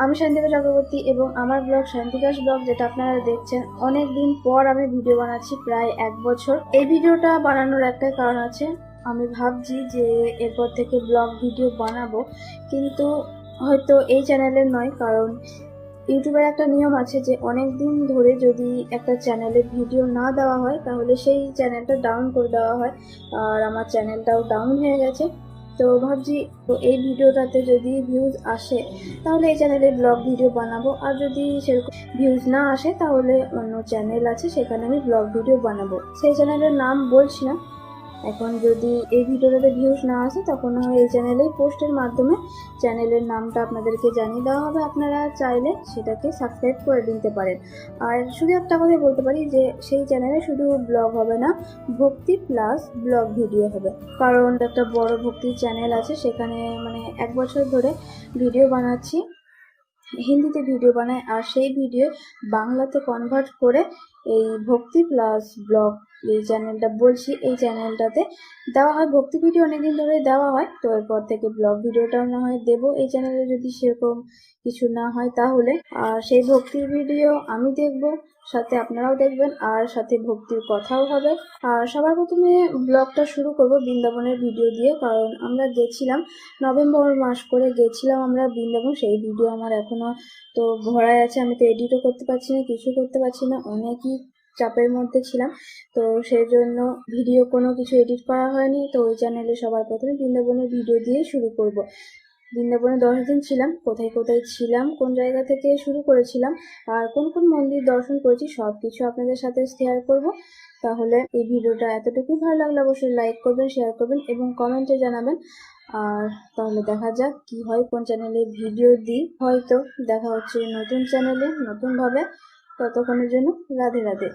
আমি শান্তিকা চক্রবর্তী এবং আমার ব্লগ শান্তিকাস ব্লগ, যেটা আপনারা দেখছেন। অনেক দিন পর আমি ভিডিও বানাচ্ছি, প্রায় 1 বছর। এই ভিডিওটা বানানোর একটাই কারণ আছে, আমি ভাবছি যে এরপর থেকে ব্লগ ভিডিও বানাবো, কিন্তু হয়তো এই চ্যানেলের নয়। কারণ ইউটিউবের একটা নিয়ম আছে যে অনেক দিন ধরে যদি একটা চ্যানেলে ভিডিও না দেওয়া হয় তাহলে সেই চ্যানেলটা ডাউন করে দেওয়া হয়, আর আমার চ্যানেলটাও ডাউন হয়ে গেছে। তো ভাবছি তো এই ভিডিওটাতে যদি ভিউজ আসে তাহলে এই চ্যানেলে ব্লগ ভিডিও বানাবো, আর যদি সেরকম ভিউজ না আসে তাহলে অন্য চ্যানেল আছে সেখানে আমি ব্লগ ভিডিও বানাবো। সেই চ্যানেলের নাম বলছি না এখন। যদি এই ভিডিওটাতে ভিউজ না আসে তখন হয় এই চ্যানেলেই পোস্টের মাধ্যমে চ্যানেলের নামটা আপনাদেরকে জানিয়ে দেওয়া হবে। আপনারা চাইলে সেটাকে সাবস্ক্রাইব করে দিতে পারেন। আর শুধু একটা কথাই বলতে পারি যে সেই চ্যানেলে শুধু ব্লগ হবে না, ভক্তি প্লাস ব্লগ ভিডিও হবে। কারণ একটা বড় ভক্তির চ্যানেল আছে, সেখানে 1 বছর ধরে ভিডিও বানাচ্ছি, হিন্দিতে ভিডিও বানায়, আর সেই ভিডিও বাংলাতে কনভার্ট করে এই ভক্তি প্লাস ব্লগ এই চ্যানেলটা বলছি, এই চ্যানেলটাতে দেওয়া হয়। ভক্তি ভিডিও অনেকদিন ধরে দেওয়া হয়, তো এরপর থেকে ব্লগ ভিডিওটাও না হয় দেবো এই চ্যানেলে, যদি সেরকম কিছু না হয় তাহলে। আর সেই ভক্তির ভিডিও আমি দেখবো, সাথে আপনারাও দেখবেন, আর সাথে ভক্তির কথাও হবে। আর সবার প্রথমে ব্লগটা শুরু করব বৃন্দাবনের ভিডিও দিয়ে। কারণ আমরা গেছিলাম নভেম্বর মাস করে গেছিলাম আমরা বৃন্দাবন। সেই ভিডিও আমার এখনো তো ভরাই আছে, আমি তো এডিটও করতে পারছি না, কিছু করতে পারছি না, অনেকই চাপের মধ্যে ছিলাম। তো সেই জন্য ভিডিও কোনো কিছু এডিট করা হয়নি। তো ওই চ্যানেলে সবার প্রথমে বৃন্দাবনের ভিডিও দিয়ে শুরু করব। বৃন্দাবনে 10 দিন ছিলাম, কোথায় কোথায় ছিলাম, কোন জায়গা থেকে শুরু করেছিলাম, আর কোন কোন মন্দির দর্শন করেছি, সব কিছু আপনাদের সাথে শেয়ার করব। তাহলে এই ভিডিওটা এতটুকু ভালো লাগলে অবশ্যই লাইক করবেন, শেয়ার করবেন এবং কমেন্টে জানাবেন। আর তাহলে দেখা যাক কি হয়, কোন চ্যানেলে ভিডিও দিই। হয়তো দেখা হচ্ছে নতুন চ্যানেলে নতুনভাবে। ততক্ষণের জন্য রাধে রাধে।